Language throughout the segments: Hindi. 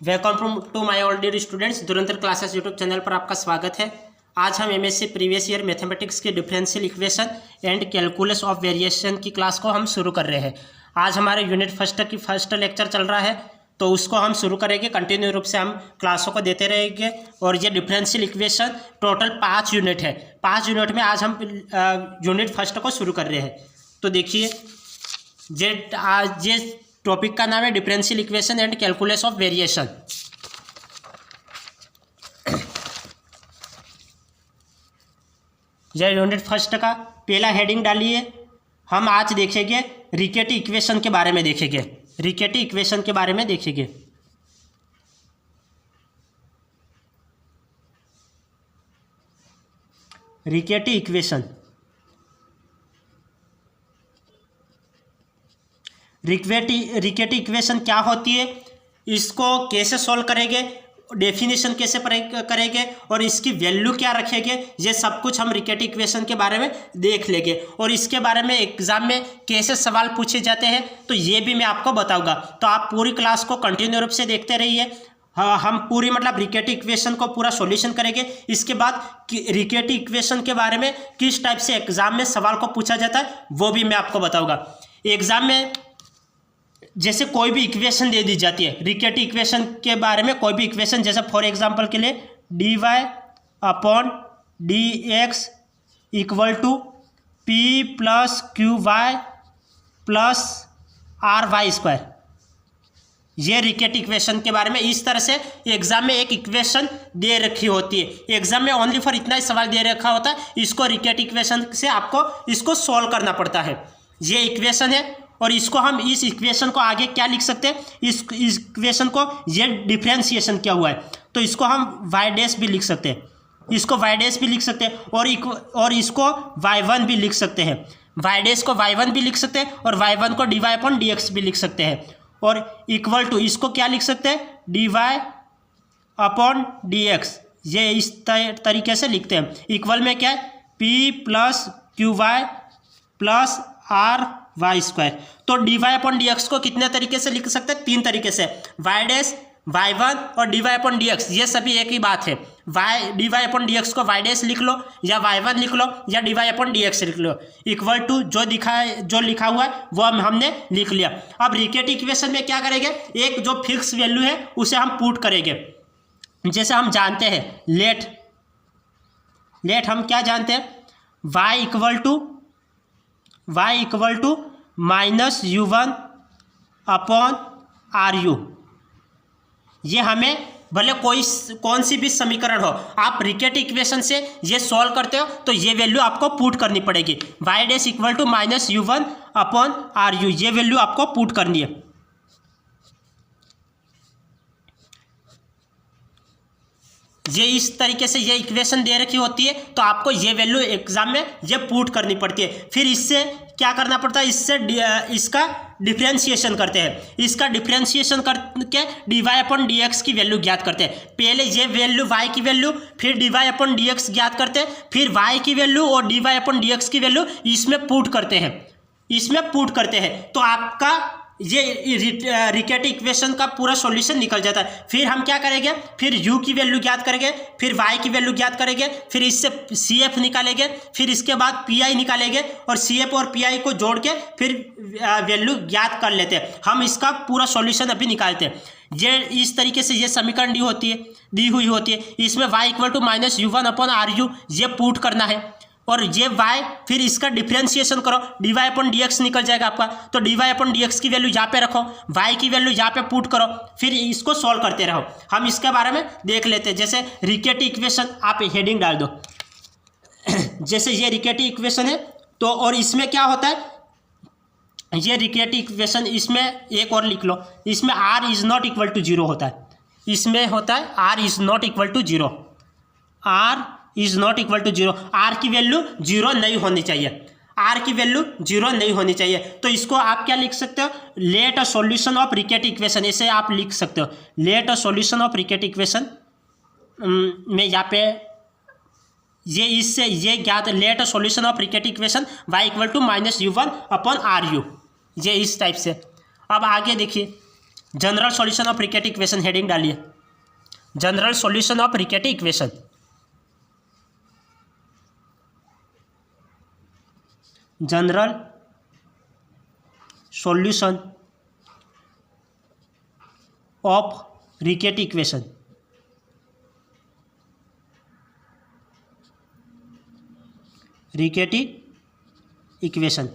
Welcome to my all dear students. Dhurandhar classes YouTube channel पर आपका स्वागत है। आज हम एमएससी प्रीवियस ईयर मैथमेटिक्स के differential equation and calculus of variation की क्लास को हम शुरू कर रहे हैं। आज हमारे यूनिट फर्स्ट लेक्चर चल रहा है, तो उसको हम शुरू करेंगे। कंटिन्यू रूप से हम क्लासों को देते रहेंगे। और ये डिफरेंशियल इक्वेशन टोटल 5 यूनिट है। 5 यूनिट में आज हम यूनिट फर्स्ट को शुरू कर रहे हैं। तो देखिए, ये टॉपिक का नाम है differential equation and calculus of variation. यह यूनिट फर्स्ट का पहला हेडिंग डालिए। हम आज देखेंगे रिकेटी इक्वेशन के बारे में देखेंगे। रिकेटी इक्वेशन के बारे में देखेंगे। रिकेटी इक्वेशन, रिकेटी इक्वेशन क्या होती है, इसको कैसे सॉल्व करेंगे, डेफिनेशन कैसे करेंगे और इसकी वैल्यू क्या रखेंगे, ये सब कुछ हम रिकेटी इक्वेशन के बारे में देख लेंगे। और इसके बारे में एग्जाम में कैसे सवाल पूछे जाते हैं तो ये भी मैं आपको बताऊंगा। तो आप पूरी क्लास को कंटिन्यू रूप से देखते रहिए। हम पूरी रिकेटी इक्वेशन को पूरा सॉल्यूशन करेंगे। इसके बाद रिकेटी इक्वेशन के बारे में किस टाइप से एग्जाम में सवाल को पूछा जाता है वो भी मैं आपको बताऊँगा। एग्जाम में जैसे कोई भी इक्वेशन दे दी जाती है, रिकेटी इक्वेशन के बारे में कोई भी इक्वेशन, जैसे फॉर एग्जांपल के लिए dy upon dx equal to p plus Q Y plus R Y square, ये रिकेटी इक्वेशन के बारे में इस तरह से एग्जाम में एक इक्वेशन दे रखी होती है। एग्जाम में ओनली फॉर इतना ही सवाल दे रखा होता है, इसको रिकेटी इक्वेशन से आपको इसको सॉल्व करना पड़ता है। ये इक्वेशन है और इसको हम इस इक्वेशन को आगे क्या लिख सकते हैं, इस इक्वेशन को ये डिफरेंशिएशन क्या हुआ है तो इसको हम वाई डैश भी लिख सकते हैं, इसको वाई डैश भी लिख सकते हैं और इसको y1 भी लिख सकते हैं। वाई डैश को y1 भी लिख सकते हैं और y1 को dy अपॉन dx भी लिख सकते हैं। और इक्वल टू इसको क्या लिख सकते हैं, dy अपॉन dx, ये इस तरीके से लिखते हैं। इक्वल में क्या है, p plus Q Y plus R Y square. तो d Y upon D x को कितने तरीके से लिख सकते हैं, 3 तरीके से, वाई डैश, वाई वन और d Y upon D x, ये सभी एक ही बात है। D Y upon D x को वाई डैश लिख लो या वाई वन लिख लो या d Y upon D x लिख लो। इक्वल टू जो लिखा हुआ है वो हमने लिख लिया। अब रिकेटी इक्वेशन में क्या करेंगे, एक जो फिक्स वैल्यू है उसे हम पुट करेंगे। जैसे हम जानते हैं लेट हम क्या जानते हैं, y equal to minus u1 upon are you. ये हमें भले कौन सी भी समीकरण हो, आप रिकेटी इक्वेशन से ये सॉल्व करते हो तो ये वैल्यू आपको पुट करनी पड़ेगी। Y dash equal to minus u1 upon are you, ये वैल्यू आपको पुट करनी है। ये इस तरीके से ये इक्वेशन दे रखी होती है तो आपको ये वैल्यू एग्जाम में ये पुट करनी पड़ती है। फिर इससे क्या करना पड़ता है, इससे इसका डिफरेंशिएशन करते हैं। इसका डिफरेंशिएशन करके d Y upon D x की वैल्यू ज्ञात करते हैं। पहले ये वैल्यू वाई की वैल्यू, फिर d Y upon D x ज्ञात करते हैं, फिर वाई की वैल्यू और d Y upon D x की वैल्यू इसमें पुट करते हैं। तो आपका ये रिकेटी इक्वेशन का पूरा सॉल्यूशन निकल जाता है। फिर हम क्या करेंगे, फिर u की वैल्यू ज्ञात करेंगे, फिर y की वैल्यू ज्ञात करेंगे, फिर इससे CF निकालेंगे, फिर इसके बाद PI निकालेंगे और CF और PI को जोड़ के फिर वैल्यू ज्ञात कर लेते हैं। हम इसका पूरा सॉल्यूशन अभी निकालते हैं। ये इस तरीके से ये समीकरण दी हुई होती है। इसमें y equal to minus u1 upon are you ये पुट करना है और ये y, फिर इसका डिफरेंशिएशन करो, d Y upon D x निकल जाएगा आपका। तो d Y upon D x की वैल्यू यहाँ पे रखो, y की वैल्यू यहाँ पे पुट करो, फिर इसको सॉल्व करते रहो। हम इसके बारे में देख लेते हैं। जैसे रिकेटी इक्वेशन, आप हेडिंग डाल दो। जैसे ये रिकेटी इक्वेशन है तो, और इसमें क्या होता है, ये रिकेटी इक्वेशन, इसमें एक और लिख लो, इसमें r is not equal to 0 होता है। इसमें होता है r is not equal to 0, r is not equal to 0। R की वैल्यू 0 नहीं होनी चाहिए, आर की वैल्यू 0 नहीं होनी चाहिए। तो इसको आप क्या लिख सकते हो, let a solution of Riccati equation, ऐसे आप लिख सकते हो। Let a solution of Riccati equation में यहाँ पे ये इससे ये ज्ञात, let a solution of Riccati equation y equal to minus u1 upon are you, ये इस टाइप से। अब आगे देखिए, general solution of Riccati equation heading डालिए, general solution of Riccati equation. General solution of Riccati equation. Riccati equation,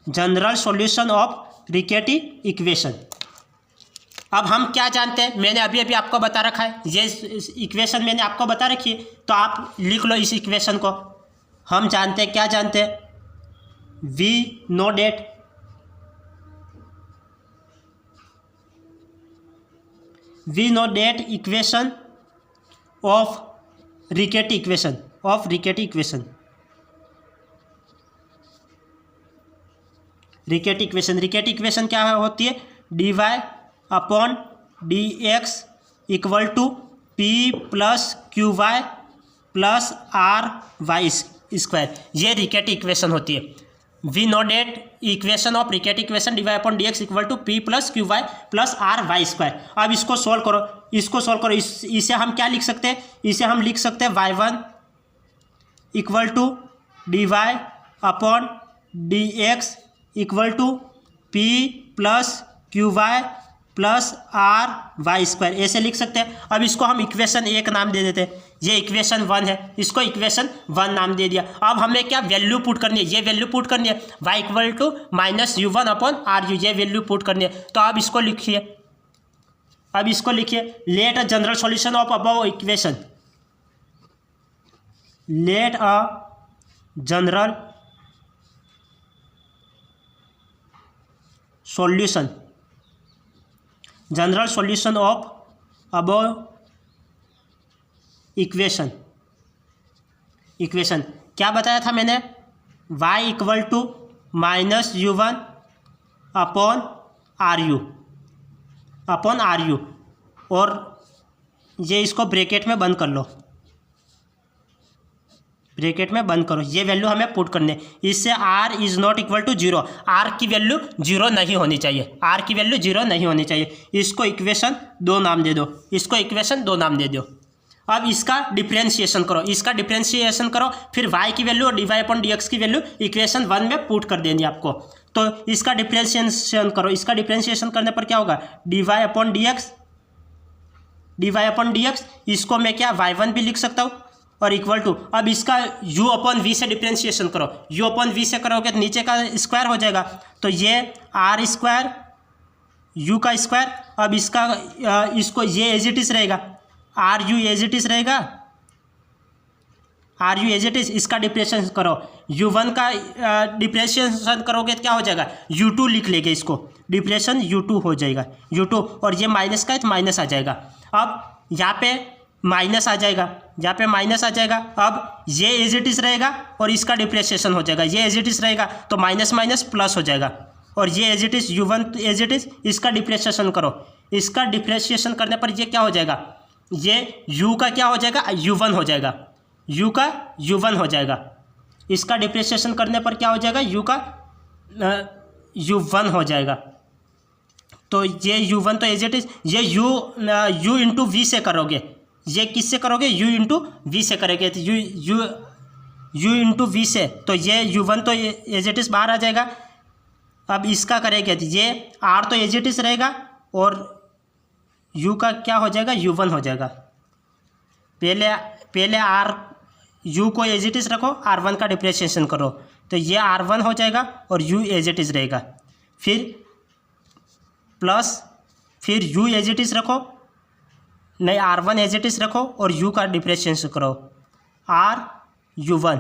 general solution of Riccati equation. अब हम क्या जानते हैं, मैंने अभी अभी आपको बता रखा है, ये इक्वेशन मैंने आपको बता रखी है, तो आप लिख लो इस इक्वेशन को। हम जानते हैं, क्या जानते हैं, we know that equation of Riccati equation, of Riccati equation. Riccati equation क्या होती है, D Y upon D x equal to P plus Q Y plus R Y square, ये रिकेट इक्वेशन होती है। We know that equation of Riccati equation D Y upon D x equal to P plus Q Y plus R Y square. अब इसको सोल्व करो, इसे हम क्या लिख सकते हैं, इसे हम लिख सकते हैं y one equal to d Y upon D x equal to P plus Q Y plus R Y square, ऐसे लिख सकते हैं। अब इसको हम इक्वेशन 1 नाम दे देते हैं, ये इक्वेशन 1 है, इसको इक्वेशन 1 नाम दे दिया। अब हमें क्या वैल्यू पुट करनी है, ये वैल्यू पुट करनी है, y equal to minus u one upon are you, ये वैल्यू पुट करनी है। तो अब इसको लिखिए, let a general solution of above equation, let a general solution of above equation क्या बताया था मैंने, y equal to minus u one upon are u, और ये इसको ब्रैकेट में बंद कर लो, ये वैल्यू हमें पुट करने, इससे r is not equal to 0, r की वैल्यू 0 नहीं होनी चाहिए, इसको इक्वेशन 2 नाम दे दो, अब इसका डिफरेंशिएशन करो, फिर y की वैल्यू और dy अपॉन dx की वैल्यू इक्वेशन 1 में पुट कर देनी आपको। तो इसका डिफरेंशिएशन करो, करने पर क्या होगा, dy अपॉन dx, इसको मैं क्या y1 भी लिख सकता हूँ, और इक्वल टू, अब इसका u अपॉन v से डिफरेंशिएशन करो, u अपॉन v से करोगे तो नीचे का स्क्वायर हो जाएगा, तो ये r स्क्वायर u का स्क्वायर। अब इसको ये एज इट इज रहेगा, r u as it is रहेगा, इसका डिफरेंशिएशन करो, u1 का डिफरेंशिएशन करोगे तो क्या हो जाएगा, u2 लिख लेंगे, इसको डिफरेंशिएशन u2 हो जाएगा, u2, और ये माइनस का है तो माइनस आ जाएगा। अब यहाँ पे माइनस आ जाएगा, अब ये एज इट इज रहेगा और इसका डिफरेंशिएशन हो जाएगा, ये एज इट इज रहेगा तो माइनस माइनस प्लस हो जाएगा, और ये as it is u1 as it is, इसका डिफरेंशिएशन करो, इसका डिफरेंशिएशन करने पर ये क्या हो जाएगा, ये u का क्या हो जाएगा, u1 हो जाएगा, u1 हो जाएगा, इसका डिफरेंशिएशन करने पर क्या हो जाएगा, u का u1 हो जाएगा। तो ये u1 तो एज इट इज, ये u इंटू वी से करोगे, ये किससे करोगे, u इंटू वी से करोगे, तो u इंटू वी से, तो ये u1 तो एज इट इज बाहर आ जाएगा। अब इसका करेंगे तो ये r तो एज इट इज रहेगा, और u का क्या हो जाएगा, u1 हो जाएगा। पहले r u को एज इट इज रखो, r1 का डिफरेंशिएशन करो, तो ये r1 हो जाएगा और u एज इट इज रहेगा, फिर प्लस, फिर u एज इट इज रखो, नहीं r1 एज इट इज रखो और u का डिफरेंशिएशन करो, r u1,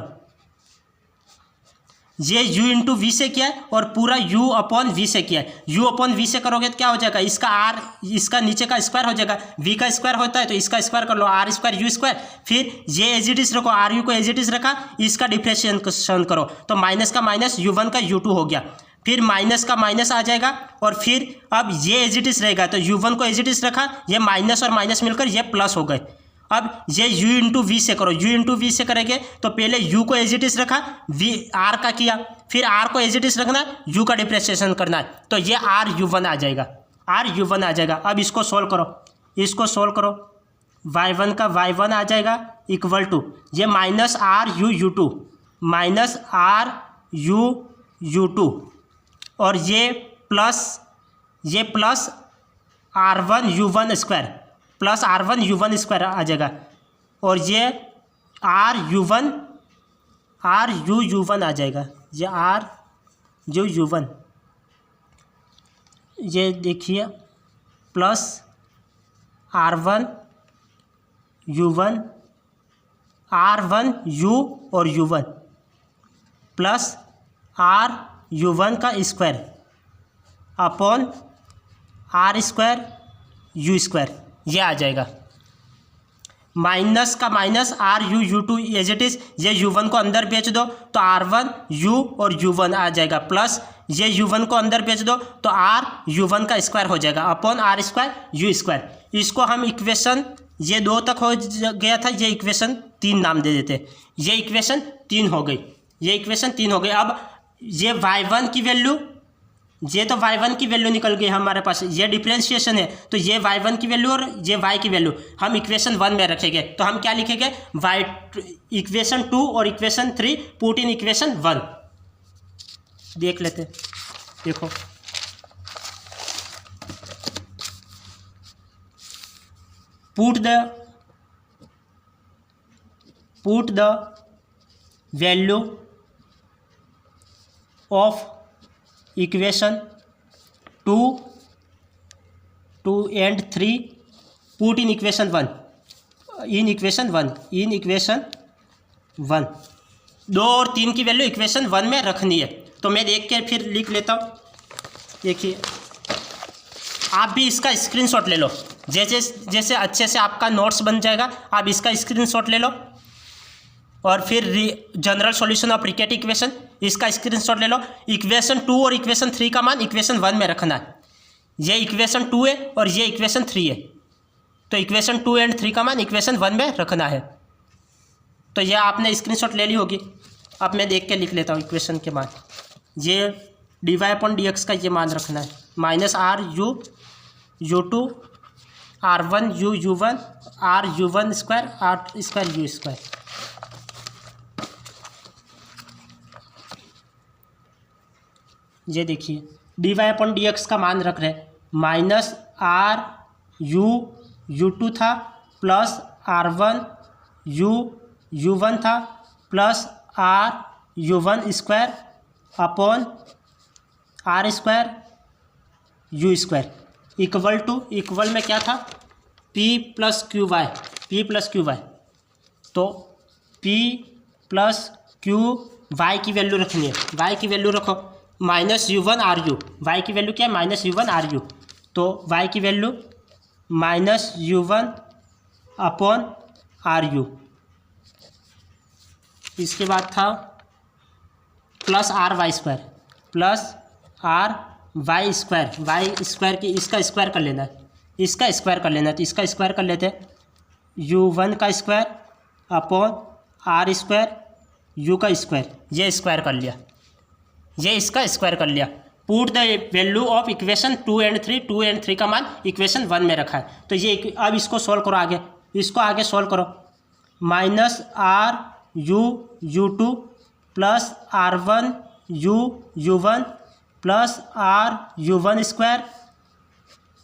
ये u इंटू वी से किया है और पूरा u अपॉन वी से किया है, u अपॉन वी से करोगे तो क्या हो जाएगा, इसका r, इसका नीचे का स्क्वायर हो जाएगा, v का स्क्वायर होता है तो इसका स्क्वायर कर लो, r स्क्वायर u स्क्वायर, फिर ये एज इट इज रखो, r u को एज इट इज रखा, इसका डिफरेंशिएशन करो, तो माइनस का माइनस u1 का u2 हो गया, फिर माइनस का माइनस आ जाएगा, और फिर अब ये एज इट इज रहेगा, तो u1 को एज इट इज रखा, ये माइनस और माइनस मिलकर ये प्लस हो गए। अब ये u इंटू वी से करो, u इंटू वी से करेंगे तो पहले u को एज इट इज रखा, v r का किया, फिर r को एज इट इज रखना, u का डिफरेंशिएशन करना है, तो ये r u1 आ जाएगा, आर यू वन आ जाएगा। अब इसको सोल्व करो, इसको सोल्व करो, y1 का y1 आ जाएगा इक्वल टू ये minus are you you two, minus are you you two, और ये plus are one you one square, plus are one you one square आ जाएगा, और ये आर यू यू वन आ जाएगा, ये आर यू वन, ये देखिए plus are one you one, R one you और you one, plus are you one का square upon are square you square, ये आ जाएगा। माइनस का minus are you you two as it is, ये यू वन को अंदर भेज दो तो आर वन यू और यू वन आ जाएगा, प्लस ये यू वन को अंदर भेज दो तो आर यू वन का स्क्वायर हो जाएगा upon are square you square. इसको हम इक्वेशन, ये 2 तक हो गया था, ये इक्वेशन 3 नाम दे देते, ये इक्वेशन 3 हो गई, ये इक्वेशन 3 हो गई। अब ये y1 की वैल्यू, ये तो y1 की वैल्यू निकल गई हमारे पास, ये डिफरेंशिएशन है, तो ये y1 की वैल्यू और ये y की वैल्यू हम इक्वेशन 1 में रखेंगे। तो हम क्या लिखेंगे, इक्वेशन 2 और इक्वेशन 3 पुट इन इक्वेशन 1। देख लेते, देखो put the value of equation 2 and 3 put in equation 1, in equation 1 2 और 3 की वैल्यू इक्वेशन 1 में रखनी है। तो मैं देख के फिर लिख लेता हूँ। देखिए आप भी इसका स्क्रीनशॉट ले लो, जैसे अच्छे से आपका नोट्स बन जाएगा। आप इसका स्क्रीनशॉट ले लो और फिर general solution of Riccati equation, इसका स्क्रीनशॉट ले लो। इक्वेशन 2 और इक्वेशन 3 का मान इक्वेशन 1 में रखना है। ये इक्वेशन 2 है और ये इक्वेशन 3 है, तो इक्वेशन 2 एंड 3 का मान इक्वेशन 1 में रखना है। तो ये आपने स्क्रीनशॉट ले ली होगी। अब मैं देख के लिख लेता हूँ इक्वेशन के मान। ये dy/dx का ये मान रखना है, minus are you you two, R one you one, are you one square, R square you square. ये देखिए dy/dx का मान रख रहे हैं, माइनस आर यू टू था, plus are one you one था, plus are you one square upon are square you square equal to, equal में क्या था, p प्लस क्यू वाई। तो p प्लस क्यू वाई की वैल्यू रखनी है, y की वैल्यू रखो minus u one are u, y की वैल्यू क्या है, minus u one are u. तो y की value minus u one upon are u. इसके बाद था plus R Y square, plus R Y square की इसका स्क्वायर कर लेना है, इसका स्क्वायर कर लेना है। तो इसका स्क्वायर कर लेते हैं, यू वन का square upon are square u का स्क्वायर, ये स्क्वायर कर लिया, ये इसका स्क्वायर कर लिया। Put the value of equation 2 and 3 का मान इक्वेशन 1 में रखा है। तो ये अब इसको सॉल्व करो, आगे इसको आगे सॉल्व करो। Minus are you two plus are one you one plus are you one square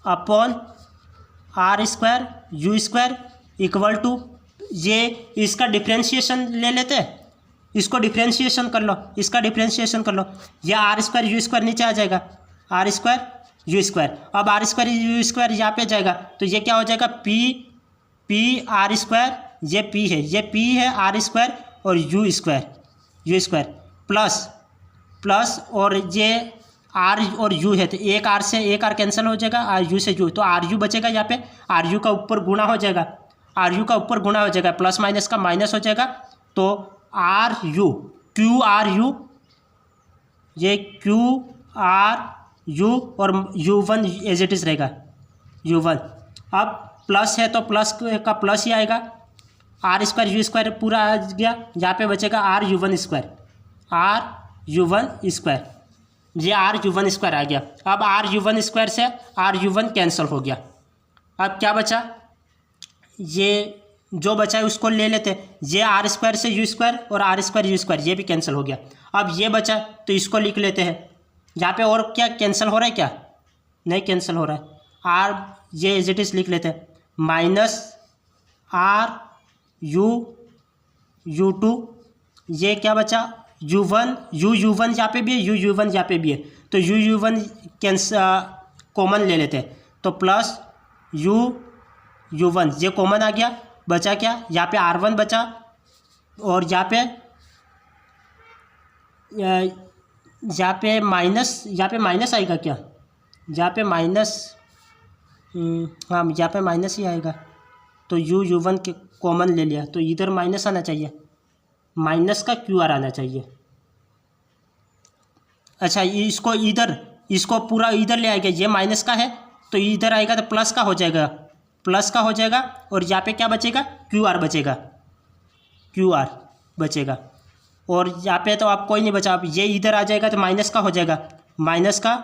upon are square you square equal to, ये इसका डिफ्रेंशिएशन ले लेते हैं, इसको डिफ्रेंशिएशन कर लो, इसका डिफ्रेंशिएशन कर लो। यह आर स्क्वायर यू स्क्वायर नीचे आ जाएगा, आर स्क्वायर यू स्क्वायर। अब आर स्क्वायर यू स्क्वायर यहाँ पे जाएगा, तो ये क्या हो जाएगा, पी आर स्क्वायर, ये पी है, ये पी है आर स्क्वायर और यू स्क्वायर प्लस और ये आर और यू है, तो एक आर से एक आर कैंसिल हो जाएगा, आर यू से यू, तो आर यू बचेगा यहाँ पे, आर यू का ऊपर गुणा हो जाएगा, आर यू का ऊपर गुणा हो जाएगा, प्लस माइनस का माइनस हो जाएगा। तो r u q r you, ये क्यू आर यू और you one as it is रहेगा, यू वन। अब प्लस है तो प्लस का प्लस ही आएगा, आर स्क्वायर यू स्क्वायर पूरा आ गया, यहाँ पे बचेगा r you one square, r you one square. ये आर यू वन स्क्वायर आ गया। अब आर यू वन स्क्वायर से आर यू वन कैंसिल हो गया। अब क्या बचा, ये जो बचा है उसको ले लेते हैं। ये आर स्क्वायर से यू स्क्वायर और आर स्क्वायर यू स्क्वायर, ये भी कैंसिल हो गया। अब ये बचा तो इसको लिख लेते हैं। यहाँ पे और क्या कैंसिल हो रहा है, क्या नहीं कैंसिल हो रहा है। आर ये एज इट इज लिख लेते हैं, माइनस आर यू टू, ये क्या बचा यू वन, यू वन यहाँ पे भी है, यू वन यहाँ पे भी है, तो यू वन कॉमन ले लेते हैं। तो प्लस यू वन ये कॉमन आ गया। बचा क्या, यहाँ पे आर वन बचा और यहाँ पे माइनस आएगा क्या, यहाँ पे माइनस, हाँ यहाँ पे माइनस ही आएगा। तो यू वन के कॉमन ले लिया, तो इधर माइनस आना चाहिए, माइनस का क्यू आर आना चाहिए। अच्छा इसको पूरा इधर ले आएगा, ये माइनस का है तो इधर आएगा तो प्लस का हो जाएगा, और यहाँ पे क्या बचेगा, क्यू आर बचेगा। और यहाँ पे तो आप कोई नहीं बचा, अब ये इधर आ जाएगा तो माइनस का हो जाएगा, माइनस का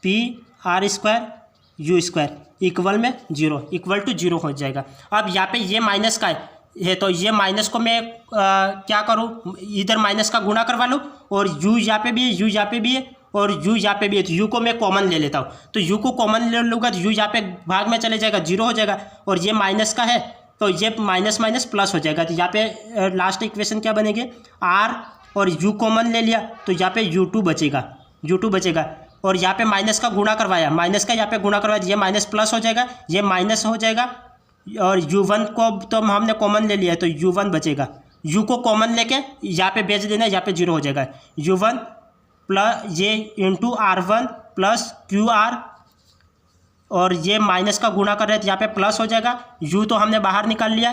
P R square you square equal में जीरो, इक्वल टू जीरो हो जाएगा। अब यहाँ पे ये माइनस का है तो ये माइनस को मैं क्या करूँ, इधर माइनस का गुणा करवा लूँ, और यू यहाँ पे भी है, यू यहाँ पे भी है, और यू यहाँ पे भी है, तो यू को मैं कॉमन ले लेता हूँ। तो यू को कॉमन ले लूँगा तो यू यहाँ पे भाग में चले जाएगा, जीरो हो जाएगा। और ये माइनस का है तो ये माइनस माइनस प्लस हो जाएगा। तो यहाँ पे लास्ट इक्वेशन क्या बनेगी, आर और यू कॉमन ले लिया तो यहाँ पे यू टू बचेगा। और यहाँ पे माइनस का गुणा करवाया, माइनस का यहाँ पे गुणा करवाया, ये माइनस प्लस हो जाएगा, ये माइनस हो जाएगा। और यू वन को तो हमने कॉमन ले लिया तो यू वन बचेगा, यू को कॉमन लेके यहाँ पे भेज देना, यहाँ पे जीरो हो जाएगा। यू वन प्लस ये into r one plus q r, और ये माइनस का गुणा कर रहे थे, यहाँ पे प्लस हो जाएगा। यू तो हमने बाहर निकाल लिया,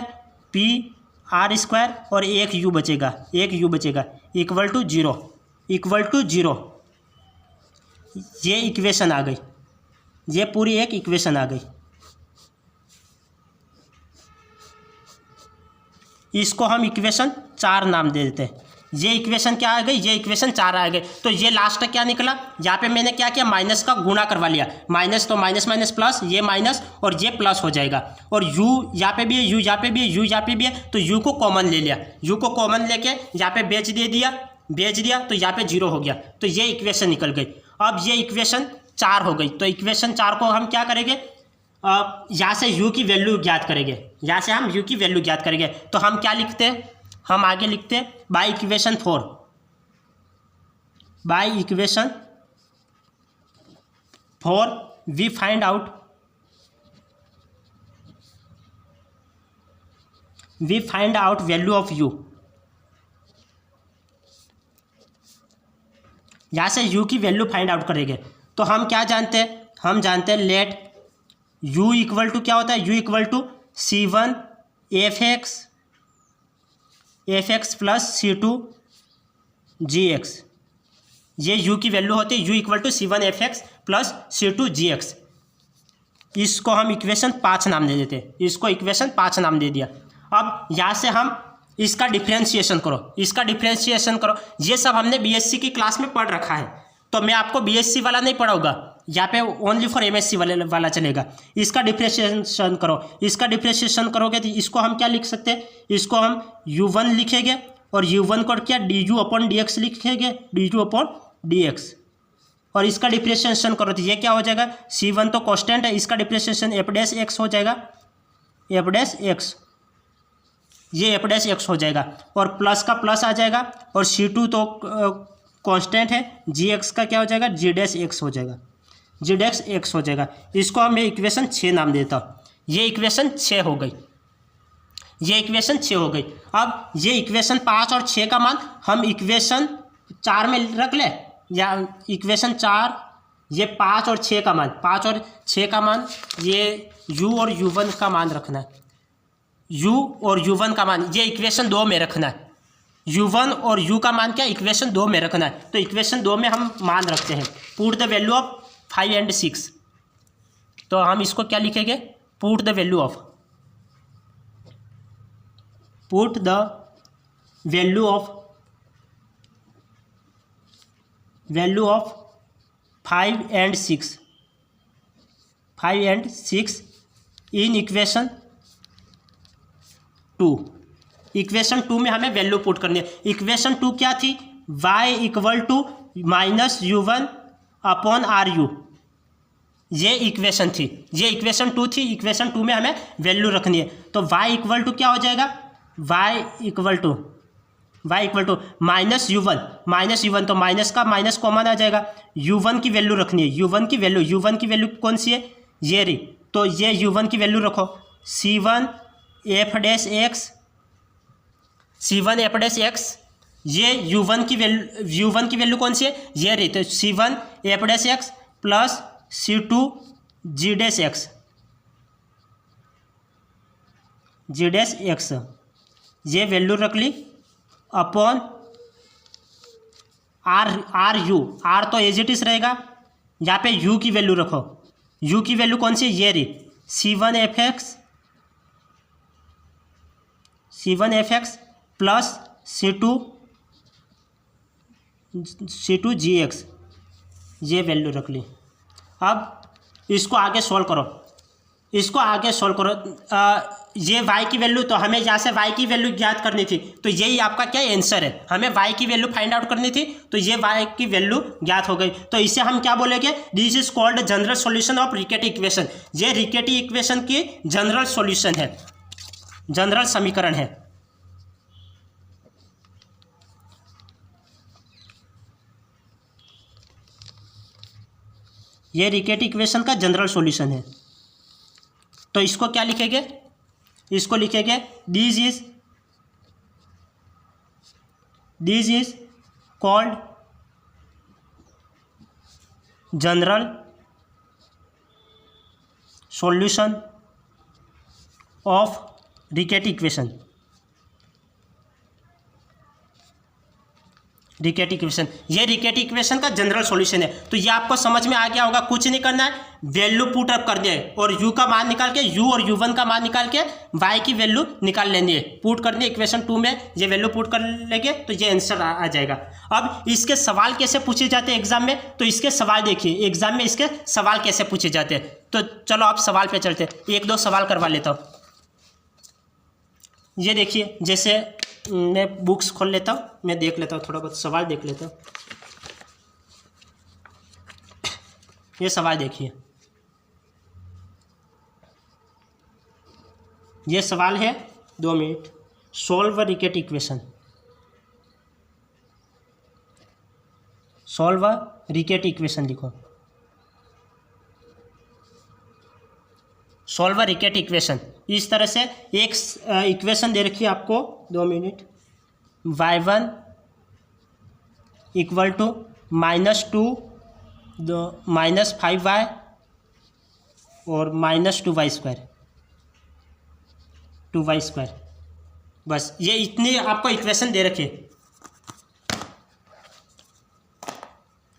पी आर स्क्वायर और एक यू बचेगा, इक्वल टू जीरो। ये इक्वेशन आ गई, ये पूरी एक इक्वेशन आ गई। इसको हम इक्वेशन 4 नाम दे देते हैं। ये इक्वेशन क्या आ गई, ये इक्वेशन 4 आ गए। तो ये लास्ट क्या निकला, यहाँ पे मैंने क्या किया, माइनस का गुणा करवा लिया, माइनस तो माइनस माइनस प्लस, ये माइनस और ये प्लस हो जाएगा। और यू यहाँ पे भी है, यू यहाँ पे भी है, यू यहाँ पे भी है, तो यू को कॉमन ले लिया, यू को कॉमन लेके यहाँ पे भेज दिया तो यहाँ पे जीरो हो गया। तो ये इक्वेशन निकल गई। अब ये इक्वेशन 4 हो गई। तो इक्वेशन 4 को हम क्या करेंगे, यहाँ से u की वैल्यू ज्ञात करेंगे, तो हम क्या लिखते हैं, हम आगे लिखते हैं by equation 4 we find out value of u। यहाँ से u की वैल्यू फाइंड आउट करेंगे। तो हम क्या जानते हैं, हम जानते हैं लेट u इक्वल टू क्या होता है, u equal to c1 f(x) plus c2 gx। ये u की वैल्यू होती है, u equal to c1 f(x) plus c2 gx। इसको हम इक्वेशन 5 नाम दे देते हैं, इसको इक्वेशन 5 नाम दे दिया। अब यहाँ से हम इसका डिफ्रेंशिएशन करो। ये सब हमने बीएससी की क्लास में पढ़ रखा है, तो मैं आपको बीएससी वाला नहीं पढ़ाऊंगा, यहाँ पे ओनली फॉर एमएससी वाला चलेगा। इसका डिफ्रेंशिएशन करोगे तो इसको हम क्या लिख सकते हैं, इसको हम u1 लिखेंगे और u1 को क्या du अपॉन dx लिखेंगे, dx। और इसका डिफ्रेंशिएशन करो तो ये क्या हो जाएगा, c1 तो कांस्टेंट है, इसका डिफ्रेंशिएशन f' हो जाएगा, ये f' हो जाएगा, और प्लस का प्लस आ जाएगा, और c2 तो कांस्टेंट है, gx का क्या हो जाएगा, g' हो जाएगा। इसको हम इक्वेशन 6 नाम देता हूँ। ये इक्वेशन 6 हो गई, अब ये इक्वेशन 5 और 6 का मान हम इक्वेशन 4 में रख ले, या इक्वेशन 4 ये 5 और 6 का मान, ये u और u1 का मान रखना है, ये इक्वेशन 2 में रखना है। u1 और u का मान क्या, इक्वेशन 2 में रखना है। तो इक्वेशन 2 में हम मान रखते हैं, put the value of 5 and 6। तो हम इसको क्या लिखेंगे, put the value of 5 and 6 in equation 2। Equation 2 में हमें वैल्यू पुट करनी है। इक्वेशन 2 क्या थी? y equal to -u1 upon RU, ये इक्वेशन थी, ये इक्वेशन 2 थी। इक्वेशन 2 में हमें वैल्यू रखनी है। तो y इक्वल टू क्या हो जाएगा? y इक्वल टू -u1 तो माइनस का माइनस कॉमन आ जाएगा। u1 की वैल्यू रखनी है। u1 की वैल्यू कौन सी है? ये रही। तो ये u1 की वैल्यू रखो, c1 f'(x), ये u1 की वैल्यू कौन सी है? ये रही। तो c1 f'(x) plus c2 g'(x), ये वैल्यू रख ली अपॉन r तो एज इट इज रहेगा। यहाँ पे u की वैल्यू रखो, u की वैल्यू कौन सी है? ये रही, c1 f(x) plus c2 gx, ये वैल्यू रख ली। अब इसको आगे सॉल्व करो, ये y की वैल्यू, तो हमें यहाँ से y की वैल्यू ज्ञात करनी थी। तो यही आपका क्या आंसर है? हमें y की वैल्यू फाइंड आउट करनी थी, तो ये y की वैल्यू ज्ञात हो गई। तो इसे हम क्या बोलेंगे? This is called general solution of Riccati equation. ये रिकेटी इक्वेशन की जनरल सॉल्यूशन है, जनरल समीकरण है। ये रिकेटी इक्वेशन का जनरल सॉल्यूशन है। तो इसको क्या लिखेंगे? इसको लिखेंगे this is called general solution of Riccati equation. Riccati equation, ये रिकेटी इक्वेशन का जनरल सॉल्यूशन है। तो ये आपको समझ में आ गया होगा। कुछ नहीं करना है, वैल्यू पुट अप कर दिया और u का मान निकाल के, u और u1 का मान निकाल के y की वैल्यू निकाल लेनी है, पुट करनी है इक्वेशन 2 में। ये वैल्यू पुट कर लेंगे तो ये आंसर आ जाएगा। अब इसके सवाल कैसे पूछे जाते हैं एग्जाम में? तो इसके सवाल देखिए, एग्जाम में इसके सवाल कैसे पूछे जाते हैं। तो चलो आप सवाल पे चलते हैं, 1-2 सवाल करवा लेता हूँ। ये देखिए, जैसे मैं बुक्स खोल लेता हूँ, मैं देख लेता हूँ, थोड़ा बहुत सवाल देख लेता हूँ। ये सवाल देखिए, ये सवाल है 2 minute. Solve Riccati equation, solve Riccati equation लिखो। सॉल्व रिकेटी इक्वेशन, इस तरह से एक इक्वेशन दे रखी है आपको, 2 minute. y1 equal to -2 -5y और -2y²। बस ये इतनी आपको इक्वेशन दे रखी है।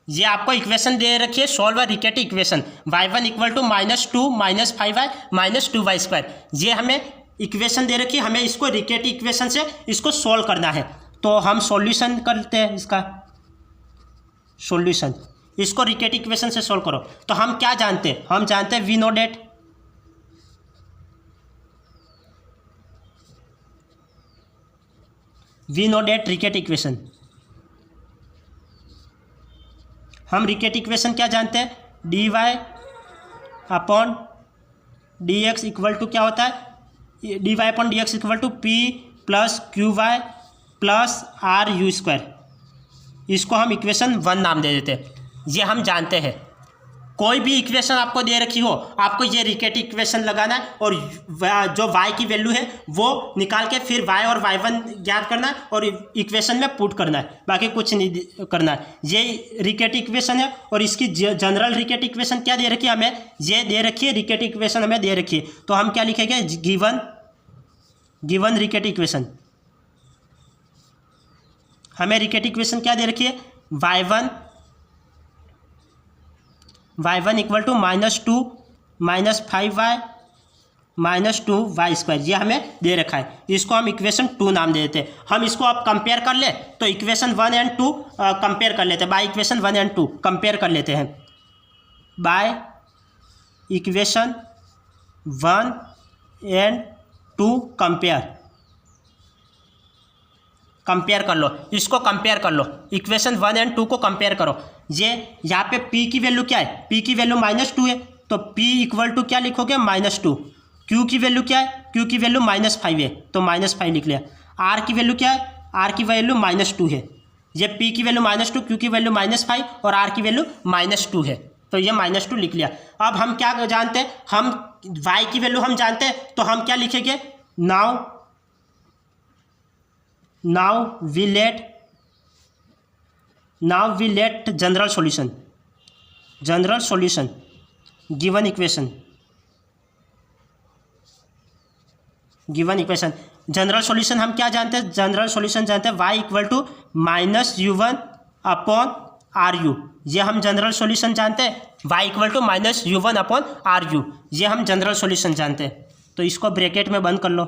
ये आपको इक्वेशन दे रखी है, solve Riccati equation. y1 equal to -2 -5y -2y²। ये हमें इक्वेशन दे रखी है, हमें इसको रिकेटी इक्वेशन से इसको सॉल्व करना है। तो हम सॉल्यूशन करते हैं, इसका सॉल्यूशन, इसको रिकेटी इक्वेशन से सॉल्व करो। तो हम क्या जानते हैं? हम जानते हैं वी नो डेट रिकेटी इक्वेशन। हम रिकेटी इक्वेशन क्या जानते हैं? dy/dx इक्वल टू क्या होता है? dy/dx equal to p + qy + RU²। इसको हम इक्वेशन 1 नाम दे देते हैं। ये हम जानते हैं। कोई भी इक्वेशन आपको दे रखी हो, आपको ये रिकेटी इक्वेशन लगाना है और जो y की वैल्यू है वो निकाल के फिर y और y1 ज्ञात करना है और इक्वेशन में पुट करना है, बाकी कुछ नहीं करना है। ये रिकेटी इक्वेशन है और इसकी जनरल रिकेटी इक्वेशन क्या दे रखी है हमें? ये दे रखी है, रिकेटी इक्वेशन हमें दे रखी है। तो हम क्या लिखेंगे? Given Riccati equation. हमें रिकेटी इक्वेशन क्या दे रखी है? y1 equal to -2 -5y -2y²। ये हमें दे रखा है। इसको हम इक्वेशन 2 नाम दे देते हैं। हम इसको अब कंपेयर कर ले तो इक्वेशन 1 और 2 कंपेयर कर लेते हैं। बाय इक्वेशन 1 और 2 कंपेयर कर लेते हैं। बाय इक्वेशन 1 एंड 2 कंपेयर कर लो, इसको कंपेयर कर लो, इक्वेशन 1 एंड 2 को कंपेयर करो। ये यहाँ पे p की वैल्यू क्या है, p की वैल्यू -2 है, तो p इक्वल टू क्या लिखोगे -2। q की वैल्यू क्या है, q की वैल्यू -5 है, तो -5 लिख लिया। r की वैल्यू क्या है, r की वैल्यू -2 है। ये p की वैल्यू -2, q की वैल्यू -5 और r की वैल्यू -2 है, तो ये -2 लिख लिया। अब हम क्या जानते हैं, हम y की वैल्यू हम जानते हैं, तो हम क्या लिखेंगे, now we let general solution given equation general solution हम क्या जानते हैं, जनरल सॉल्यूशन जानते हैं y equal to -u1 upon ru। ये हम जनरल सॉल्यूशन जानते हैं, y equal to -u1 upon ru, ये हम जनरल सॉल्यूशन जानते हैं। तो इसको ब्रैकेट में बंद कर लो,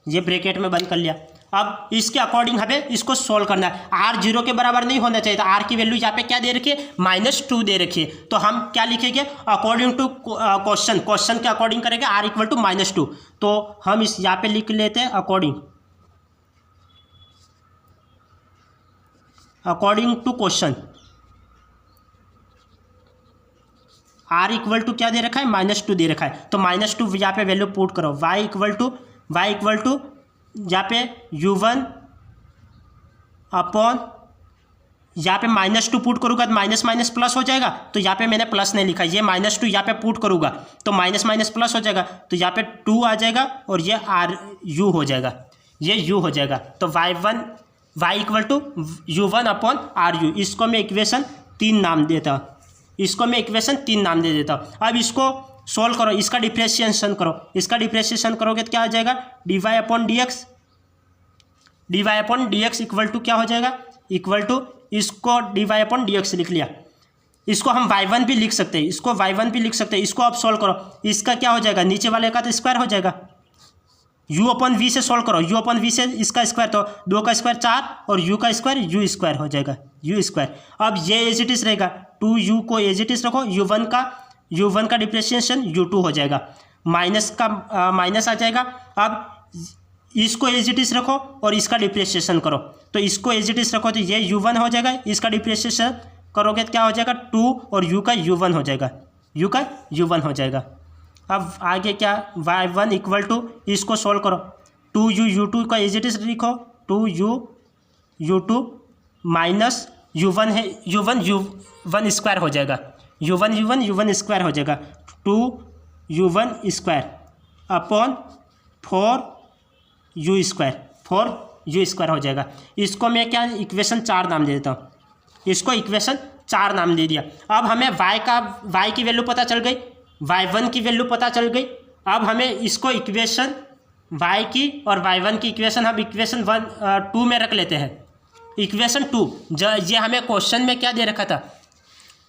ये ब्रैकेट में बंद कर लिया। अब इसके अकॉर्डिंग हमें इसको सोल्व करना है। r 0 के बराबर नहीं होना चाहिए, तो r की वैल्यू यहाँ पे क्या दे रखी है, -2 दे रखी है, तो हम क्या लिखेंगे, अकॉर्डिंग टू क्वेश्चन के अकॉर्डिंग करेंगे, r इक्वल टू -2। तो हम इस यहाँ पे लिख लेते हैं according to question, r equal to क्या दे रखा है, -2 दे रखा है, तो -2 यहाँ पे वैल्यू पुट करो। y इक्वल टू यहाँ पे u1 अपॉन, यहाँ पे -2 पुट करूँगा तो माइनस प्लस हो जाएगा, तो यहाँ पे मैंने प्लस नहीं लिखा, ये -2 यहाँ पे पुट करूँगा तो माइनस प्लस हो जाएगा, तो यहाँ पे 2 आ जाएगा और ये u हो जाएगा, ये u हो जाएगा। तो y equal to u1 upon ru, इसको मैं इक्वेशन 3 नाम देता हूँ, दे देता हूँ। अब इसको सोल्व करो, इसका डिफ्रेंशिएशन करो, करोगे तो क्या हो जाएगा, dy upon dx equal to क्या हो जाएगा, इक्वल टू इसको dy अपॉन dx लिख लिया। इसको हम y1 भी लिख सकते हैं, इसको आप सोल्व करो, इसका क्या हो जाएगा, नीचे वाले का तो स्क्वायर हो जाएगा, u अपॉन v से सोल्व करो, u अपॉन v से इसका स्क्वायर, तो 2 का स्क्वायर 4 और u का स्क्वायर u स्क्वायर हो जाएगा, u स्क्वायर। अब ये एज इट इज रहेगा, 2u को एज इट इज रखो, u1 का डिप्रेशिएशन u2 हो जाएगा, माइनस आ जाएगा। अब इसको एज इट इज रखो और इसका डिप्रेशिएशन करो, तो इसको एज इट इज रखो तो ये u1 हो जाएगा, इसका डिप्रेशिएशन करोगे तो क्या हो जाएगा, 2 और u का u1 हो जाएगा, अब आगे क्या, y1 इक्वल टू, इसको सोल्व करो, 2u u2 का एज इट इज लिखो, 2u u2 माइनस u1 है, u1 स्क्वायर हो जाएगा, u1 स्क्वायर हो जाएगा, 2u1 square upon 4u square हो जाएगा। इसको मैं क्या इक्वेशन 4 नाम दे देता हूँ, इसको इक्वेशन 4 नाम दे दिया। अब हमें y की वैल्यू पता चल गई, y1 की वैल्यू पता चल गई। अब हमें इसको इक्वेशन y की और y1 की इक्वेशन हम इक्वेशन 2 में रख लेते हैं। इक्वेशन 2 ये हमें क्वेश्चन में क्या दे रखा था,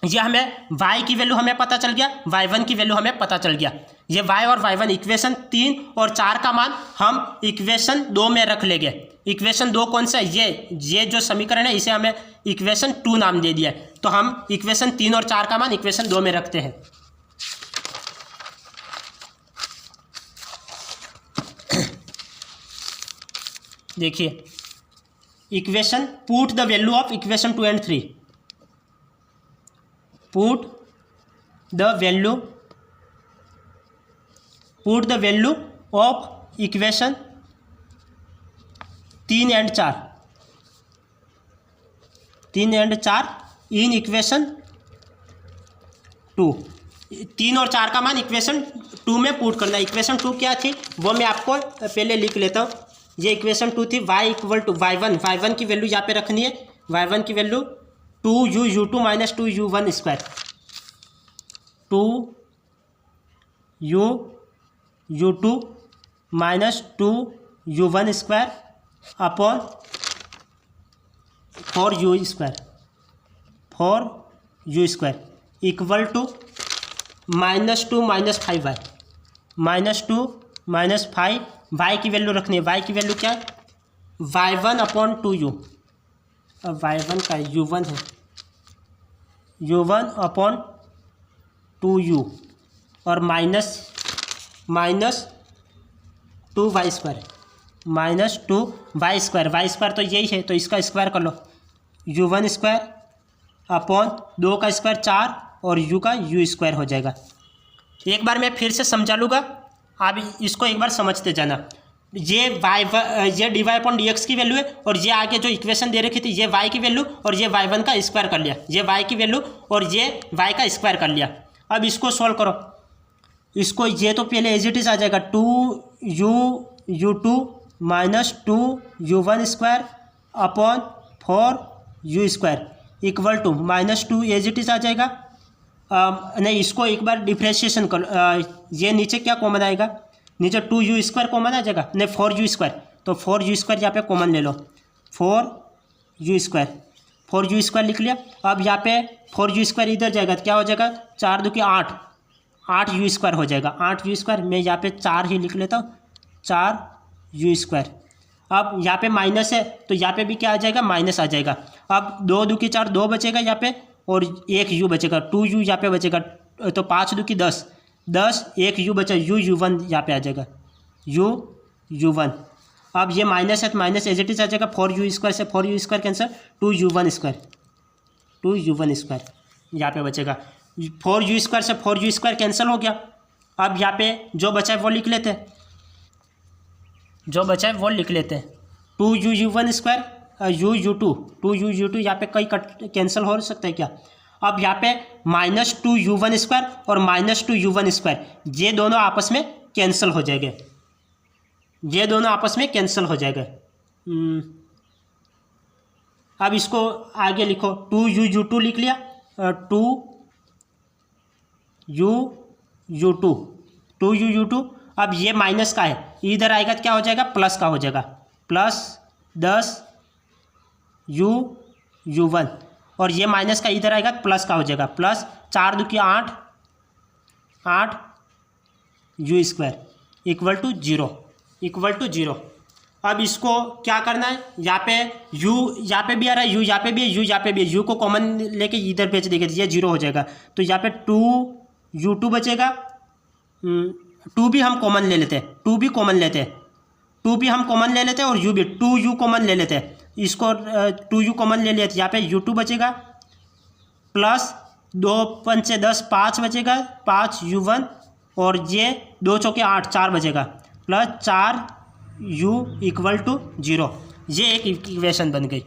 ये हमें y की वैल्यू हमें पता चल गया, y1 की वैल्यू हमें पता चल गया। ये y और y1 इक्वेशन 3 और 4 का मान हम इक्वेशन 2 में रख लेंगे। इक्वेशन 2 कौन सा है, ये जो समीकरण है इसे हमें इक्वेशन 2 नाम दे दिया है, तो हम इक्वेशन 3 और 4 का मान इक्वेशन 2 में रखते हैं। देखिए equation, put the value of equation 2 and 3, put the value of equation 3 and 4 in equation 2। 3 और 4 का मान इक्वेशन 2 में पुट करना है। इक्वेशन 2 क्या थी वो मैं आपको पहले लिख लेता हूँ। ये इक्वेशन 2 थी, y इक्वल टू y1 की वैल्यू यहाँ पे रखनी है, y1 की value 2u u2 minus 2u1 square, 2u u2 minus 2u1 square upon 4u square equal to -2 minus 5y, -2 minus 5 y की वैल्यू रखनी है। y की वैल्यू क्या है, y1 अपॉन 2u, y1 का u1 है u1 अपॉन 2u और minus 2y square Y square तो यही है, तो इसका स्क्वायर कर लो। u1 स्क्वायर अपॉन 2 का स्क्वायर 4 और u का u स्क्वायर हो जाएगा। एक बार मैं फिर से समझा लूँगा, आप इसको एक बार समझते जाना। ये dy अपॉन dx की वैल्यू है और ये आगे जो इक्वेशन दे रखी थी ये y की वैल्यू और ये y1 का स्क्वायर कर लिया, ये y की वैल्यू और ये y का स्क्वायर कर लिया। अब इसको सॉल्व करो, इसको ये तो पहले एज इट इज आ जाएगा 2u minus 2u1 square upon 4u square equal to minus 2 as it is आ जाएगा। नहीं, इसको एक बार डिफ्रेंशिएशन कर, ये नीचे क्या कॉमन आएगा, नीचे 2u स्क्वायर कॉमन आ जाएगा, नहीं 4u स्क्वायर, तो 4u स्क्वायर यहाँ पे कॉमन ले लो, 4u स्क्वायर लिख लिया। अब यहाँ पे 4u स्क्वायर इधर जाएगा तो क्या हो जाएगा, 4 2 की 8u स्क्वायर हो जाएगा, 8u स्क्वायर। मैं यहाँ पे 4 ही लिख लेता हूँ, 4u स्क्वायर। अब यहाँ पे माइनस है तो यहाँ पे भी क्या आ जाएगा, माइनस आ जाएगा। अब 2 2 की 4 2 बचेगा यहाँ पे और 1u बचेगा, 2u यहाँ पे बचेगा, तो 5 2 की 10 1u बचा, u1 यहाँ पे आ जाएगा, u1। अब ये माइनस है तो माइनस एज इट इज आ जाएगा, 4u स्क्वायर से 4u square cancer, 2u1 square यहाँ पे बचेगा, 4u स्क्वायर से 4u स्क्वायर कैंसिल हो गया। अब यहाँ पे जो बचा है वो लिख लेते हैं, 2u1 स्क्वायर u2 यहाँ पे कई कैंसिल हो सकता है क्या। अब यहाँ पे माइनस 2u1 स्क्वायर और माइनस 2u1 स्क्वायर ये दोनों आपस में कैंसिल हो जाएंगे, अब इसको आगे लिखो, 2u2 लिख लिया, 2u2। अब ये माइनस का है, इधर आएगा तो क्या हो जाएगा, प्लस का हो जाएगा, प्लस 10u1 और ये माइनस का इधर आएगा प्लस का हो जाएगा, प्लस 4 2 की 8u स्क्वायर इक्वल टू 0। अब इसको क्या करना है, यहाँ पे u यहाँ पे भी आ रहा है, u यहाँ पे भी है, u यहाँ पे भी है, u को कॉमन लेके इधर भेज देंगे तो ये 0 हो जाएगा। तो यहाँ पे 2u2 बचेगा, 2 भी हम कॉमन ले लेते हैं, 2 भी कॉमन लेते हैं और u भी 2u कॉमन ले लेते हैं, इसको 2u कॉमन ले लिया तो यहाँ पे u2 बचेगा, प्लस 2 5 10 5 बचेगा, 5u1 और ये 2 चौके 8 4 बचेगा, प्लस 4u इक्वल टू 0। ये एक इक्वेशन बन गई,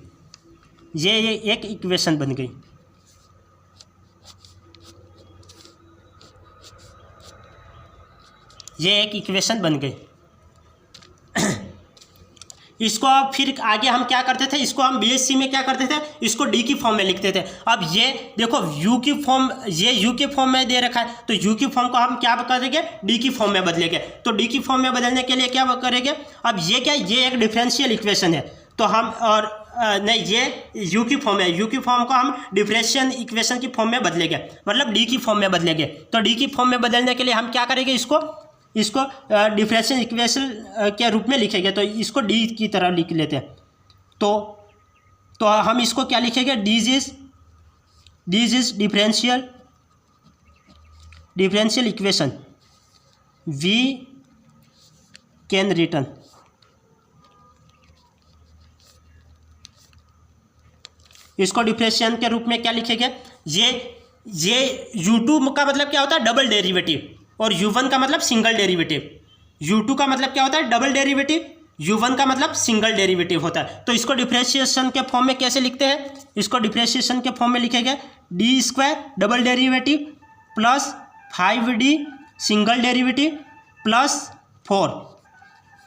इसको अब फिर आगे हम क्या करते थे, इसको हम बीएससी में क्या करते थे, इसको डी की फॉर्म में लिखते थे। अब ये देखो यू की फॉर्म, ये यू के फॉर्म में दे रखा है तो यू की फॉर्म को हम क्या करेंगे, डी की फॉर्म में बदलेंगे। तो डी की फॉर्म में बदलने के लिए क्या करेंगे, अब ये क्या, ये एक डिफरेंशियल इक्वेशन है तो हम, और नहीं ये यू की फॉर्म है, यू की फॉर्म को हम डिफरेंशियल इक्वेशन की फॉर्म में बदलेंगे, मतलब डी की फॉर्म में बदलेंगे। तो डी की फॉर्म में बदलने के लिए हम क्या करेंगे, इसको डिफरेंशियल इक्वेशन के रूप में लिखेंगे, तो इसको डी की तरह लिख लेते हैं। तो हम इसको क्या लिखेंगे, this is differential equation we can return. इसको डिफरेंशियल के रूप में क्या लिखेंगे, ये u2 का मतलब क्या होता है, डबल डेरिवेटिव, और u1 का मतलब सिंगल डेरिवेटिव। u2 का मतलब क्या होता है, डबल डेरिवेटिव, u1 का मतलब सिंगल डेरिवेटिव होता है। तो इसको डिफरेंशिएशन के फॉर्म में कैसे लिखते हैं, इसको डिफरेंशिएशन के फॉर्म में लिखेंगे D square double derivative plus 5d single derivative plus 4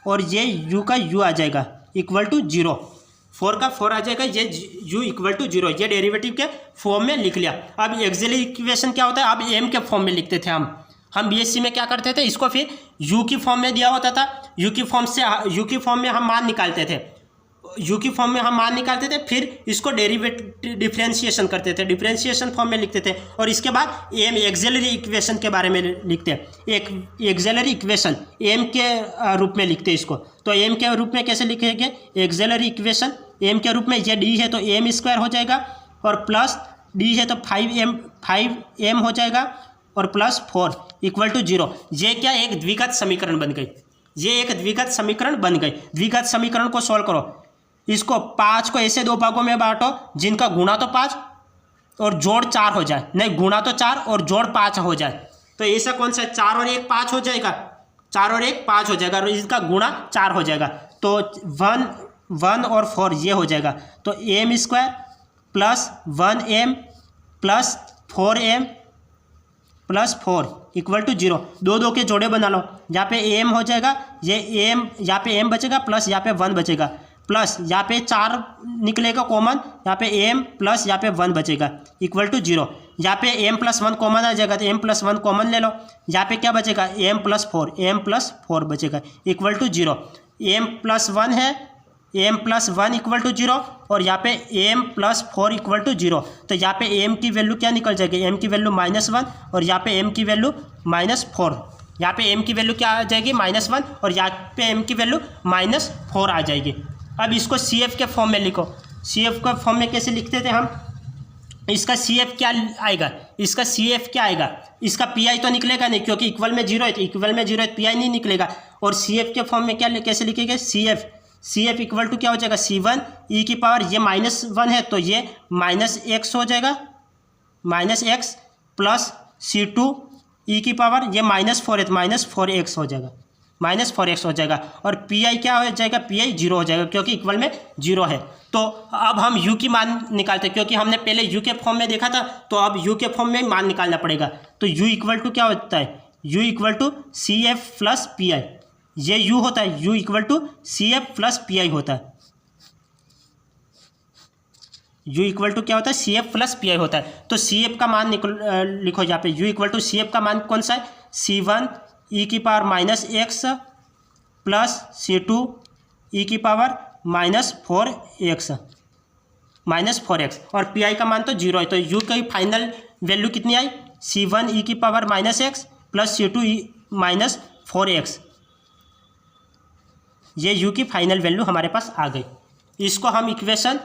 और ये u का u आ जाएगा इक्वल टू 0, 4 का 4 आ जाएगा, ये u इक्वल टू 0, ये डेरिवेटिव के फॉर्म में लिख लिया। अब एक्सिलरी इक्वेशन क्या होता है, अब m के फॉर्म में लिखते थे हम बीएससी में क्या करते थे, इसको फिर u की फॉर्म में दिया होता था, u की फॉर्म में हम मान निकालते थे, यू की फॉर्म में हम मान निकालते थे, फिर इसको डेरिवेटिव डिफरेंशिएशन करते थे, डिफरेंशिएशन फॉर्म में लिखते थे, और इसके बाद एम एक्सिलरी इक्वेशन के बारे में लिखते हैं। एक एक्सिलरी इक्वेशन एम के रूप में लिखते हैं इसको। तो एम के रूप में कैसे लिखेंगे? एक्सिलरी इक्वेशन एम के रूप में, ये डी है तो एम स्क्वायर हो जाएगा, और प्लस डी है तो 5m हो जाएगा, और प्लस 4 इक्वल टू 0। ये क्या एक द्विघात समीकरण बन गई, ये एक द्विघात समीकरण बन गई। द्विघात समीकरण को सॉल्व करो, इसको 5 को ऐसे 2 भागों में बांटो जिनका गुणा तो 5 और जोड़ 4 हो जाए, नहीं गुणा तो 4 और जोड़ 5 हो जाए। तो ऐसा कौन सा 4 और 1 5 हो जाएगा, 4 और 1 5 हो जाएगा, और इसका गुणा 4 हो जाएगा। तो 1 और 4 ये हो जाएगा। तो m square plus 1m plus 4m plus 4 equal to 0। 2 के जोड़े बना लो, यहाँ पे m हो जाएगा, ये m यहाँ पे m बचेगा, प्लस यहाँ पे 1 बचेगा, प्लस यहाँ पे 4 निकलेगा कॉमन, यहाँ पे m प्लस यहाँ पे 1 बचेगा इक्वल टू 0। यहाँ पे m प्लस 1 कॉमन आ जाएगा, तो m प्लस 1 कॉमन ले लो, यहाँ पे क्या बचेगा m प्लस 4 बचेगा इक्वल टू 0। m प्लस 1 है, m प्लस 1 इक्वल टू 0, और यहाँ पे m प्लस 4 इक्वल टू 0। तो यहाँ पे m की वैल्यू क्या निकल जाएगी, m की वैल्यू -1, और यहाँ पे m की वैल्यू -4। यहाँ पे m की वैल्यू क्या आ जाएगी -1, और यहाँ पे m की वैल्यू -4 आ जाएगी। अब इसको CF के फॉर्म में लिखो। CF के फॉर्म में कैसे लिखते थे हम? इसका CF क्या आएगा, इसका CF क्या आएगा, इसका PI तो निकलेगा नहीं, क्योंकि इक्वल में 0 है, तो इक्वल में 0 है, PI नहीं निकलेगा। और CF के फॉर्म में क्या कैसे लिखेंगे? CF इक्वल टू क्या हो जाएगा, C1 e की पावर, ये -1 है तो ये -x हो जाएगा, -x प्लस C2 e की पावर, ये -4 है तो -4x हो जाएगा, -4x हो जाएगा। और PI क्या हो जाएगा, PI 0 हो जाएगा, क्योंकि इक्वल में 0 है। तो अब हम u की मान निकालते हैं, क्योंकि हमने पहले u के फॉर्म में देखा था, तो अब u के फॉर्म में मान निकालना पड़ेगा। तो u इक्वल टू क्या होता है, u equal to CF plus PI, ये u होता है, u equal to CF plus PI होता है, u इक्वल टू क्या होता है, CF प्लस PI होता है। तो CF का मान लिखो यहाँ पे, u इक्वल टू CF का मान कौन सा है, C1 e की power -x plus C2 e की पावर -4x, और PI का मान तो 0 है। तो u की फाइनल वैल्यू कितनी आई, C1 e की power -x plus C2 -4x, ये u की फाइनल वैल्यू हमारे पास आ गई। इसको हम इक्वेशन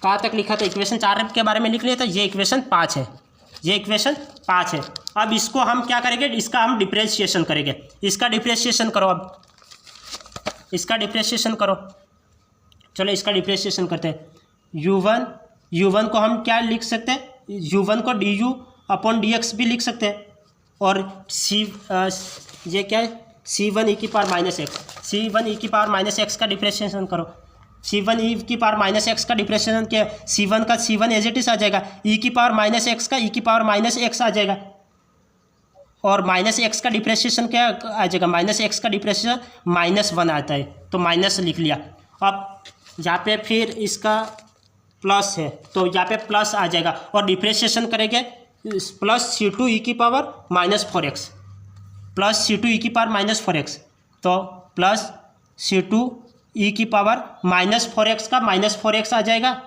कहाँ तक लिखा था, इक्वेशन 4 के बारे में लिख लिया था, ये इक्वेशन 5 है, ये इक्वेशन 5 है। अब इसको हम क्या करेंगे, इसका हम डिफरेंशिएशन करेंगे। इसका डिफरेंशिएशन करो, अब इसका डिफरेंशिएशन करो, चलो इसका डिफरेंशिएशन करते हैं। u1 को हम क्या लिख सकते हैं, u1 को du/dx भी लिख सकते हैं, और ये क्या है, C1 e की पावर -x, C1 e की पावर -x का डिफरेंशिएशन करो। C1 e की पावर -x का डिफरेंशिएशन क्या है, C1 का C1 एज इट इज आ जाएगा, e की पावर -x का e की पावर -x आ जाएगा, और -x का डिफरेंशिएशन क्या आ जाएगा, -x का डिफरेंशिएशन -1 आता है, तो माइनस लिख लिया। अब यहाँ पे फिर इसका प्लस है, तो यहाँ पे प्लस आ जाएगा, और डिफरेंशिएशन करेंगे प्लस C2 e की power -4x, plus C2 e की पावर -4x, तो प्लस C2 e की पावर -4x का -4x आ जाएगा,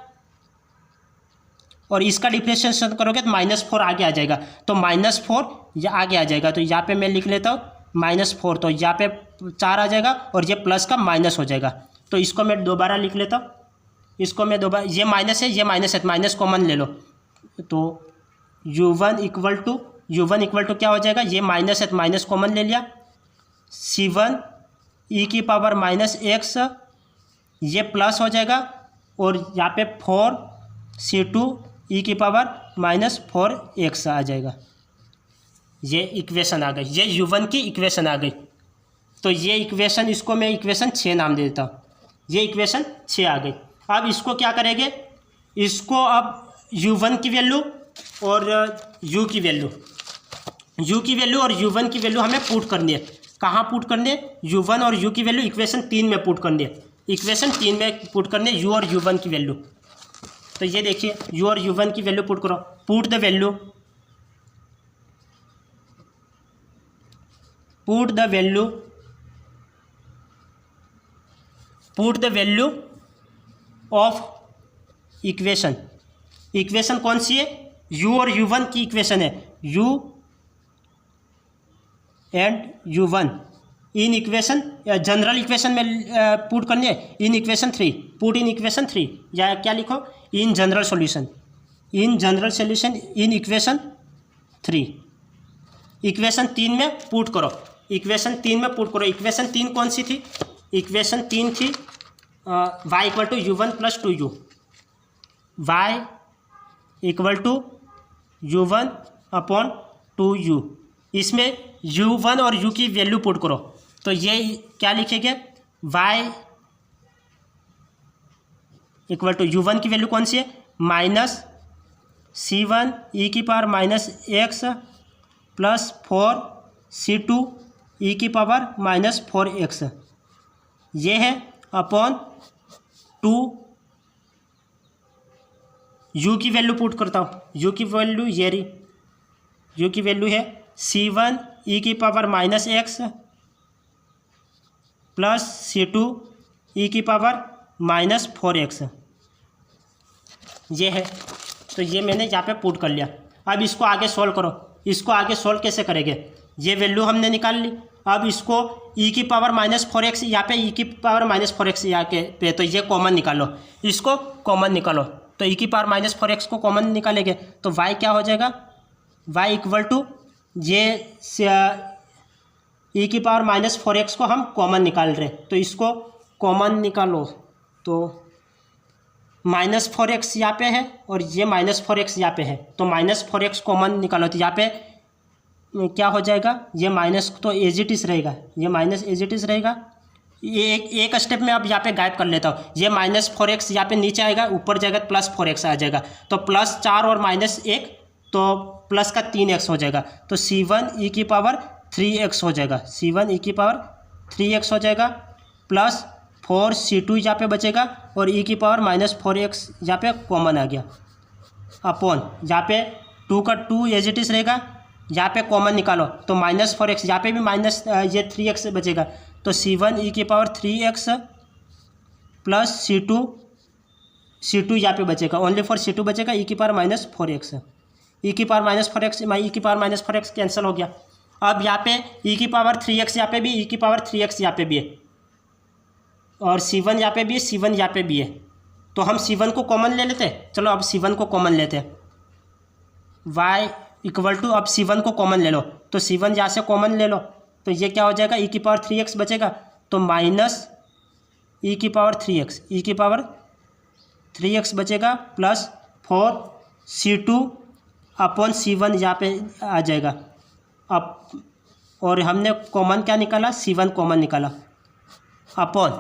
और इसका डिफरेंशिएशन करोगे तो -4 आगे आ जाएगा, तो -4 ये आगे आ जाएगा। तो यहाँ पे मैं लिख लेता हूँ -4, तो यहाँ पे 4 आ जाएगा, और ये प्लस का माइनस हो जाएगा। तो इसको मैं दोबारा लिख लेता हूँ, इसको मैं दोबारा, ये माइनस है, ये माइनस है, माइनस कॉमन ले लो, तो u1 इक्वल टू क्या हो जाएगा, ये माइनस है तो माइनस कॉमन ले लिया, C1 e की पावर -x, ये प्लस हो जाएगा, और यहाँ पे 4 C2 e की पावर -4x आ जाएगा। ये इक्वेशन आ गई, ये u1 की इक्वेशन आ गई। तो ये इक्वेशन, इसको मैं इक्वेशन 6 नाम दे देता हूँ, ये इक्वेशन 6 आ गई। अब इसको क्या करेंगे, इसको अब u1 की वैल्यू और u की वैल्यू और u1 की वैल्यू हमें पुट करनी है। कहाँ पुट करनी है, u1 और u की वैल्यू इक्वेशन 3 में पुट करनी है, इक्वेशन 3 में पुट करनी है u और u1 की वैल्यू। तो ये देखिए, u और u1 की वैल्यू पुट करो, put the value of equation. Equation कौन सी है? u और u1 की इक्वेशन है, u and u1 in equation general equation में पुट करनी है, in equation 3, put in equation 3, या क्या लिखो, in general solution, in general solution in equation 3। Equation 3 में पुट करो, इक्वेशन 3 में पुट करो। इक्वेशन 3 कौन सी थी? इक्वेशन 3 थी y equal to u1 plus 2u, y equal to u1 upon 2u। इसमें u1 और u की वैल्यू पुट करो, तो ये क्या लिखेंगे, y इक्वल टू u1 की वैल्यू कौन सी है, माइनस c1 e की power minus x plus 4c2 e की पावर माइनस 4x, ये है अपॉन 2 u की वैल्यू पुट करता हूँ, u की वैल्यू ये रही, u की वैल्यू है c1 e की power minus x plus c2 e की पावर माइनस 4x, ये है। तो ये मैंने यहाँ पे पुट कर लिया। अब इसको आगे सोल्व करो। इसको आगे सोल्व कैसे करेंगे? ये वैल्यू हमने निकाल ली। अब इसको e की पावर माइनस 4x यहाँ पे, e की पावर माइनस 4x यहाँ पे, तो ये कॉमन निकालो, इसको कॉमन निकालो। तो e की पावर माइनस 4x को कॉमन निकालेंगे तो y क्या हो जाएगा, y इक्वल टू ये e की पावर माइनस 4x को हम कॉमन निकाल रहे हैं, तो इसको कॉमन निकालो। तो माइनस 4x यहाँ पे है और ये माइनस 4x यहाँ पे है, तो माइनस 4x कॉमन निकालो, तो यहाँ पे क्या हो जाएगा, ये माइनस तो एज इट इज रहेगा, ये माइनस एज इट इज रहेगा। ये एक स्टेप में अब यहाँ पे गायब कर लेता हूँ। ये माइनस 4x यहाँ पे नीचे आएगा, ऊपर जाएगा प्लस 4x आ जाएगा, तो प्लस 4 और माइनस 1 तो प्लस का 3x हो जाएगा, तो c1 e की पावर 3x हो जाएगा, c1 e की पावर 3x हो जाएगा, प्लस 4c2 यहाँ पे बचेगा और e की पावर माइनस 4x यहाँ पे कॉमन आ गया, अपॉन यहाँ पे 2 का 2 एज इट इज रहेगा, यहाँ पे कॉमन निकालो तो माइनस 4x, यहाँ पे भी माइनस ये 3x बचेगा, तो c1 e की पावर 3x प्लस c2 यहाँ पे बचेगा, ओनली फॉर c2 बचेगा, e की पावर माइनस 4x, e की पावर माइनस 4x, e की पावर माइनस 4x कैंसिल हो गया। अब यहाँ पे e की पावर 3x यहाँ पे भी, e की पावर 3x यहाँ पे भी है, और c1 यहाँ पे भी है, c1 यहाँ पे भी है, तो हम c1 को कॉमन ले लेते हैं। चलो अब c1 को कॉमन लेते हैं, y इक्वल टू, अब c1 को कॉमन ले लो, तो c1 यहाँ से कॉमन ले लो, तो ये क्या हो जाएगा, e की पावर 3x बचेगा, तो माइनस e की पावर 3x, e की पावर 3x बचेगा, प्लस 4c2 अपॉन c1 यहाँ पे आ जाएगा। अब और हमने कॉमन क्या निकाला, c1 कॉमन निकाला, अपॉन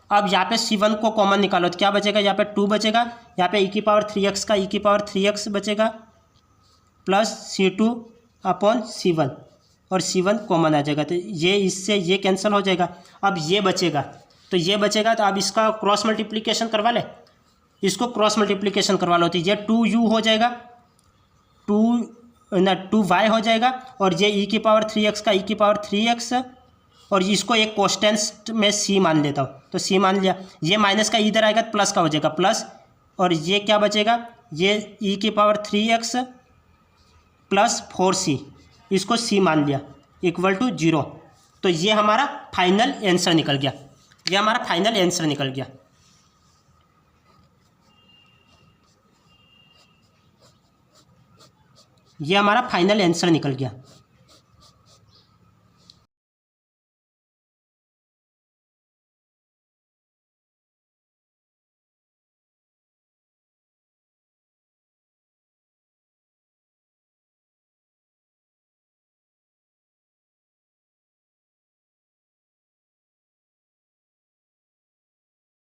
अब यहाँ पे c1 को कॉमन निकालो तो क्या बचेगा, यहाँ पे 2 बचेगा, यहाँ पे e की पावर 3x का e की पावर 3x बचेगा, प्लस c2 अपॉन c1, और c1 कॉमन आ जाएगा, तो ये इससे ये कैंसिल हो जाएगा। अब ये बचेगा, तो ये बचेगा, तो अब इसका क्रॉस मल्टीप्लिकेशन करवा ले, इसको क्रॉस मल्टीप्लिकेशन करवा लो, तो ये 2u हो जाएगा, 2y हो जाएगा, और ये e की पावर 3x का e की पावर 3x, और इसको एक कॉन्स्टेंट में c मान लेता हूँ, तो c मान लिया। ये माइनस का इधर आएगा तो प्लस का हो जाएगा, प्लस, और ये क्या बचेगा, ये e की पावर 3x प्लस 4c, इसको c मान लिया, इक्वल टू 0। तो ये हमारा फाइनल आंसर निकल गया, ये हमारा फाइनल आंसर निकल गया। ये हमारा फाइनल आंसर निकल गया।